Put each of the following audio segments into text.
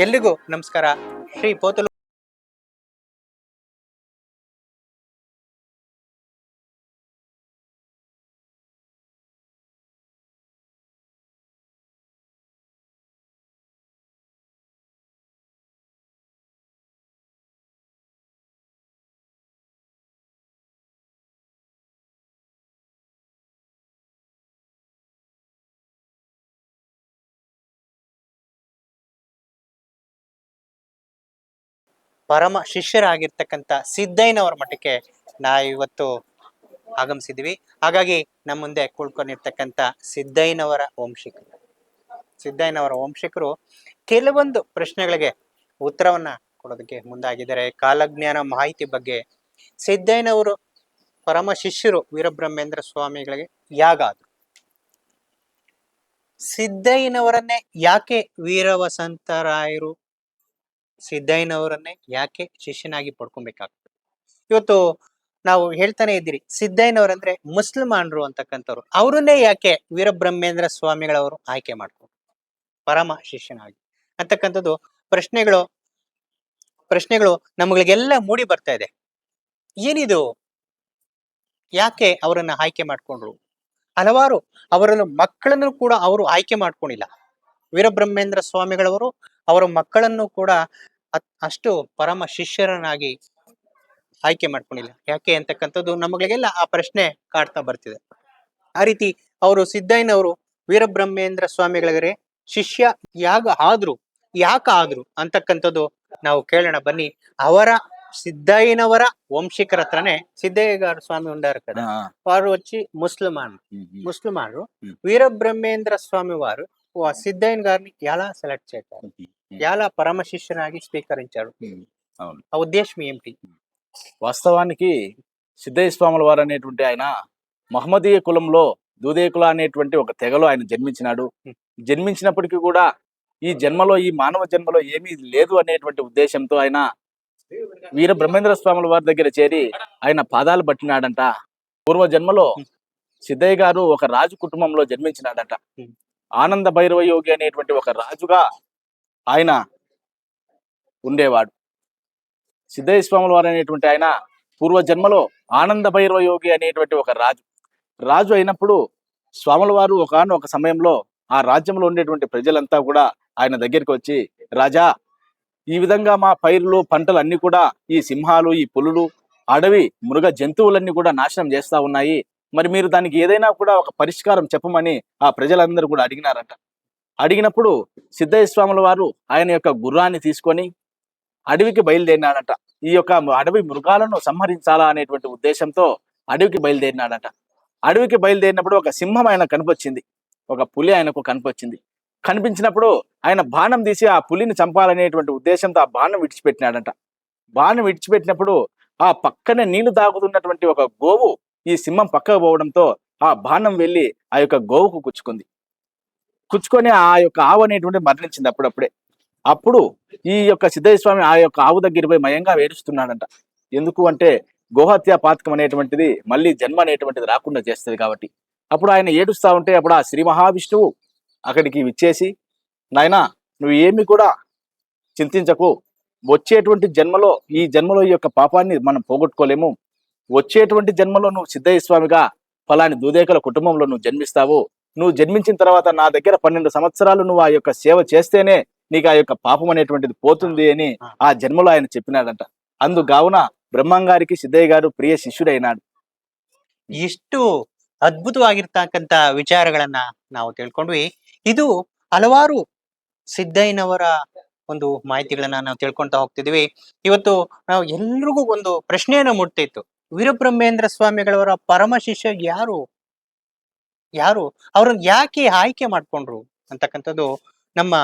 ಎಲ್ರಿಗೂ ನಮಸ್ಕಾರ. ಶ್ರೀ ಪೋತಲು ಪರಮ ಶಿಷ್ಯರಾಗಿರ್ತಕ್ಕಂಥ ಸಿದ್ದಯ್ಯನವರ ಮಠಕ್ಕೆ ಇವತ್ತು ಆಗಮಿಸಿದ್ವಿ. ಹಾಗಾಗಿ ನಮ್ಮ ಮುಂದೆ ಕುಳ್ಕೊಂಡಿರ್ತಕ್ಕಂಥ ಸಿದ್ದಯ್ಯನವರ ವಂಶಿಕರು ಕೆಲವೊಂದು ಪ್ರಶ್ನೆಗಳಿಗೆ ಉತ್ತರವನ್ನ ಕೊಡೋದಕ್ಕೆ ಮುಂದಾಗಿದ್ದಾರೆ. ಕಾಲಜ್ಞಾನ ಮಾಹಿತಿ ಬಗ್ಗೆ ಸಿದ್ದಯ್ಯನವರು ಪರಮ ಶಿಷ್ಯರು ವೀರಬ್ರಹ್ಮೇಂದ್ರ ಸ್ವಾಮಿಗಳಿಗೆ ಯಾಗಾದ್ರು, ಸಿದ್ದಯ್ಯನವರನ್ನೇ ಯಾಕೆ ವೀರವಸಂತರಾಯರು ಸಿದ್ದಯ್ಯನವರನ್ನೇ ಯಾಕೆ ಶಿಷ್ಯನಾಗಿ ಪಡ್ಕೊಬೇಕಾಗ್ತದೆ. ಇವತ್ತು ನಾವು ಹೇಳ್ತಾನೆ ಇದ್ದೀರಿ, ಸಿದ್ದಯ್ಯನವರಂದ್ರೆ ಮುಸಲ್ಮಾನರು ಅಂತಕ್ಕಂಥವ್ರು, ಅವರನ್ನೇ ಯಾಕೆ ವೀರಬ್ರಹ್ಮೇಂದ್ರ ಸ್ವಾಮಿಗಳವರು ಆಯ್ಕೆ ಮಾಡ್ಕೊಂಡು ಪರಮ ಶಿಷ್ಯನಾಗಿ ಅಂತಕ್ಕಂಥದ್ದು ಪ್ರಶ್ನೆಗಳು ನಮ್ಗಳಿಗೆಲ್ಲ ಮೂಡಿ ಬರ್ತಾ ಇದೆ. ಏನಿದು, ಯಾಕೆ ಅವರನ್ನ ಆಯ್ಕೆ ಮಾಡ್ಕೊಂಡ್ರು? ಹಲವಾರು ಅವರನ್ನು ಮಕ್ಕಳನ್ನು ಕೂಡ ಅವರು ಆಯ್ಕೆ ಮಾಡ್ಕೊಂಡಿಲ್ಲ. ವೀರಬ್ರಹ್ಮೇಂದ್ರ ಸ್ವಾಮಿಗಳವರು ಅವರ ಮಕ್ಕಳನ್ನು ಕೂಡ ಅಷ್ಟು ಪರಮ ಶಿಷ್ಯರನ್ನಾಗಿ ಆಯ್ಕೆ ಮಾಡ್ಕೊಂಡಿಲ್ಲ. ಯಾಕೆ ಅಂತಕ್ಕಂಥದ್ದು ನಮಗಳಿಗೆಲ್ಲ ಆ ಪ್ರಶ್ನೆ ಕಾಡ್ತಾ ಬರ್ತಿದೆ. ಆ ರೀತಿ ಅವರು ಸಿದ್ದಯ್ಯನವರು ವೀರಬ್ರಹ್ಮೇಂದ್ರ ಸ್ವಾಮಿಗಳಿಗೆ ಶಿಷ್ಯ ಯಾಕಾದ್ರು ಅಂತಕ್ಕಂಥದ್ದು ನಾವು ಕೇಳೋಣ ಬನ್ನಿ. ಸಿದ್ದಯ್ಯನವರ ವಂಶಿಕರ ಹತ್ರನೇ ಸಿದ್ದಯ್ಯ ಸ್ವಾಮಿ ఉండారు కదా, వారు వచ్చి ముస్లిమాన్రు. వీరబ్రహ్మేంద్ర స్వామి వారు సిద్దయ్య గారిని ఎలా సెలెక్ట్ చేశారు, ఎలా పరమ శిష్యునాగి స్వీకరించారు, ఆ ఉద్దేశం ఏమిటి? వాస్తవానికి సిద్దయ్య స్వాముల వారు అనేటువంటి ఆయన మహమ్మదీయ కులంలో దూదేకుల అనేటువంటి ఒక తెగలో ఆయన జన్మించినాడు. జన్మించినప్పటికీ కూడా ఈ మానవ జన్మలో ఏమీ లేదు అనేటువంటి ఉద్దేశంతో ఆయన వీర బ్రహ్మేంద్ర స్వాముల వారి దగ్గర చేరి ఆయన పాదాలు పట్టినాడంట. పూర్వ జన్మలో సిద్దయ్య గారు ఒక రాజు కుటుంబంలో జన్మించినాడంట. ఆనంద భైరవ యోగి అనేటువంటి ఒక రాజుగా ఆయన ఉండేవాడు. సిద్దయ్య స్వాముల వారు అనేటువంటి ఆయన పూర్వ జన్మలో ఆనంద భైరవ యోగి అనేటువంటి ఒక రాజు అయినప్పుడు స్వాముల వారు ఒక సమయంలో ఆ రాజ్యంలో ఉండేటువంటి ప్రజలంతా కూడా ఆయన దగ్గరికి వచ్చి, రాజా, ఈ విధంగా మా పైర్లు పంటలు అన్ని కూడా ఈ సింహాలు, ఈ పులులు, అడవి మృగ జంతువులన్నీ కూడా నాశనం చేస్తా ఉన్నాయి. మరి మీరు దానికి ఏదైనా కూడా ఒక పరిష్కారం చెప్పమని ఆ ప్రజలందరూ కూడా అడిగినారంట. అడిగినప్పుడు సిద్దయ్య స్వాముల వారు ఆయన యొక్క గుర్రాన్ని తీసుకొని అడవికి బయలుదేరినాడంట. ఈ యొక్క అడవి మృగాలను సంహరించాలా అనేటువంటి ఉద్దేశంతో అడవికి బయలుదేరినాడంట. అడవికి బయలుదేరినప్పుడు ఒక సింహం ఆయన కనిపించింది, ఒక పులి ఆయనకు కనిపించింది. కనిపించినప్పుడు ఆయన బాణం తీసి ఆ పులిని చంపాలనేటువంటి ఉద్దేశంతో ఆ బాణం విడిచిపెట్టినాడంట. బాణం విడిచిపెట్టినప్పుడు ఆ పక్కనే నీళ్లు తాగుతున్నటువంటి ఒక గోవు ఈ సింహం పక్కకు పోవడంతో ఆ బాణం వెళ్ళి ఆ యొక్క గోవుకు కుచ్చుకొని ఆ యొక్క ఆవు అనేటువంటి మరణించింది. అప్పుడు ఈ యొక్క సిద్దయ్య స్వామి ఆ యొక్క ఆవు దగ్గర పోయి మయంగా ఏడుస్తున్నాడంట. ఎందుకు అంటే గోహత్య పాతకం అనేటువంటిది మళ్ళీ జన్మ అనేటువంటిది రాకుండా చేస్తుంది కాబట్టి. అప్పుడు ఆయన ఏడుస్తా ఉంటే అప్పుడు ఆ శ్రీ మహావిష్ణువు అక్కడికి విచ్చేసి, నాయనా, నువ్వు ఏమి కూడా చింతించకు, వచ్చేటువంటి జన్మలో ఈ యొక్క పాపాన్ని మనం పోగొట్టుకోలేము. వచ్చేటువంటి జన్మలో నువ్వు సిద్దయ్య స్వామిగా ఫలాని దూదేకల కుటుంబంలో నువ్వు జన్మిస్తావు. నువ్వు జన్మించిన తర్వాత నా దగ్గర 12 సంవత్సరాలు నువ్వు ఆ యొక్క సేవ చేస్తేనే నీకు ఆ యొక్క పాపం అనేటువంటిది పోతుంది అని ఆ జన్మలో ఆయన చెప్పినాడంట. అందుగావున ಬ್ರಹ್ಮಂಗಾರಿಗೆ ಸಿದ್ದಯ್ಯ ಗಾರು ಪ್ರಿಯ ಶಿಷ್ಯುಡೈನಾಡು. ಎಷ್ಟು ಅದ್ಭುತವಾಗಿರ್ತಕ್ಕಂಥ ವಿಚಾರಗಳನ್ನ ನಾವು ತಿಳ್ಕೊಂಡ್ವಿ. ಇದು ಹಲವಾರು ಸಿದ್ದಯ್ಯನವರ ಒಂದು ಮಾಹಿತಿಗಳನ್ನ ನಾವು ತಿಳ್ಕೊಂತ ಹೋಗ್ತಿದ್ವಿ. ಇವತ್ತು ನಾವು ಎಲ್ರಿಗೂ ಒಂದು ಪ್ರಶ್ನೆಯನ್ನು ಮುಟ್ತಿತ್ತು, ವೀರಬ್ರಹ್ಮೇಂದ್ರ ಸ್ವಾಮಿಗಳವರ ಪರಮ ಶಿಷ್ಯ ಯಾರು ಅವ್ರನ್ನ ಯಾಕೆ ಆಯ್ಕೆ ಮಾಡ್ಕೊಂಡ್ರು ಅಂತಕ್ಕಂಥದ್ದು ನಮ್ಮ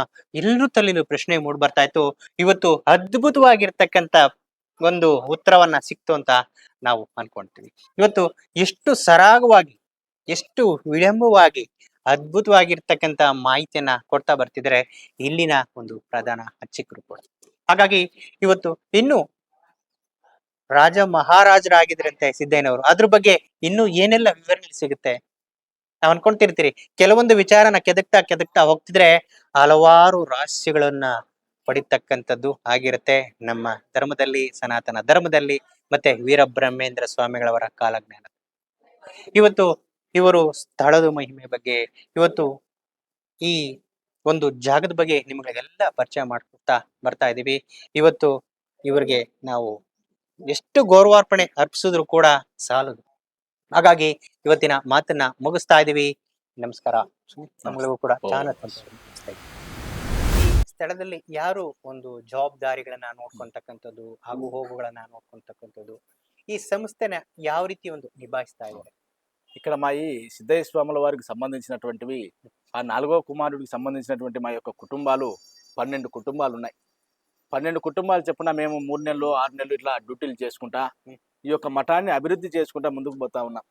ಎಲ್ಲರೂ ತಲೆಯಲ್ಲೂ ಪ್ರಶ್ನೆ ಮೂಡ್ ಬರ್ತಾ ಇತ್ತು. ಇವತ್ತು ಅದ್ಭುತವಾಗಿರ್ತಕ್ಕಂಥ ಒಂದು ಉತ್ತರವನ್ನ ಸಿಕ್ತು ಅಂತ ನಾವು ಅನ್ಕೊಂತೀವಿ. ಇವತ್ತು ಎಷ್ಟು ಸರಾಗವಾಗಿ, ಎಷ್ಟು ವಿಳಂಬವಾಗಿ ಅದ್ಭುತವಾಗಿರ್ತಕ್ಕಂಥ ಮಾಹಿತಿಯನ್ನ ಕೊಡ್ತಾ ಬರ್ತಿದ್ರೆ ಇಲ್ಲಿನ ಒಂದು ಪ್ರಧಾನ ಅರ್ಚಕರು ಕೂಡ. ಹಾಗಾಗಿ ಇವತ್ತು ಇನ್ನು ರಾಜ ಮಹಾರಾಜರಾಗಿದ್ರಂತೆ ಸಿದ್ದಯ್ಯನವರು, ಅದ್ರ ಬಗ್ಗೆ ಇನ್ನು ಏನೆಲ್ಲ ವಿವರಣೆ ಸಿಗುತ್ತೆ ನಾವ್ ಅನ್ಕೊಂತಿರ್ತೀರಿ. ಕೆಲವೊಂದು ವಿಚಾರನ ಕೆದಕ್ತಾ ಹೋಗ್ತಿದ್ರೆ ಹಲವಾರು ರಹಸ್ಯಗಳನ್ನ ಪಡಿತಕ್ಕಂಥದ್ದು ಆಗಿರುತ್ತೆ ನಮ್ಮ ಧರ್ಮದಲ್ಲಿ, ಸನಾತನ ಧರ್ಮದಲ್ಲಿ, ಮತ್ತೆ ವೀರಬ್ರಹ್ಮೇಂದ್ರ ಸ್ವಾಮಿಗಳವರ ಕಾಲಜ್ಞಾನ. ಇವತ್ತು ಇವರು ಸ್ಥಳದ ಮಹಿಮೆ ಬಗ್ಗೆ, ಇವತ್ತು ಈ ಒಂದು ಜಾಗದ ಬಗ್ಗೆ ನಿಮಗೆಲ್ಲ ಪರಿಚಯ ಮಾಡ್ಕೊತಾ ಬರ್ತಾ ಇದೀವಿ. ಇವತ್ತು ಇವರಿಗೆ ನಾವು ಎಷ್ಟು ಗೌರವಾರ್ಪಣೆ ಅರ್ಪಿಸಿದ್ರು ಕೂಡ ಸಾಲದು. ಹಾಗಾಗಿ ಇವತ್ತಿನ ಮಾತನ್ನ ಮುಗಿಸ್ತಾ ಇದೀವಿ. ನಮಸ್ಕಾರ. ನಮಗಳಿಗೂ ಕೂಡ ಓ. ಚಾನಲ್ ಸ್ಥಳದಲ್ಲಿ ಯಾರು ಒಂದು ಜವಾಬ್ದಾರಿಗಳನ್ನ ನೋಡ್ಕೊಂತಕ್ಕಂಥದ್ದು, ಆಗು ಹೋಗುಗಳನ್ನ ನೋಡ್ಕೊಂತಕ್ಕಂಥದ್ದು, ಈ ಸಂಸ್ಥೆನ ಯಾವ ರೀತಿ ಒಂದು ನಿಭಾಯಿಸ್ತಾ ಇದ್ದಾರೆ? ఇక్కడ మా ఈ సిద్ధయ్య స్వాముల వారికి సంబంధించినటువంటివి ఆ 4వ కుమారుడికి సంబంధించినటువంటి మా యొక్క కుటుంబాలు 12 కుటుంబాలు ఉన్నాయి. 12 కుటుంబాలు చెప్పున మేము 3 నెలలు 6 నెలలు ఇట్లా డ్యూటీలు చేసుకుంటా ఈ యొక్క మఠాన్ని అభివృద్ధి చేసుకుంటా ముందుకు పోతా ఉన్నాం.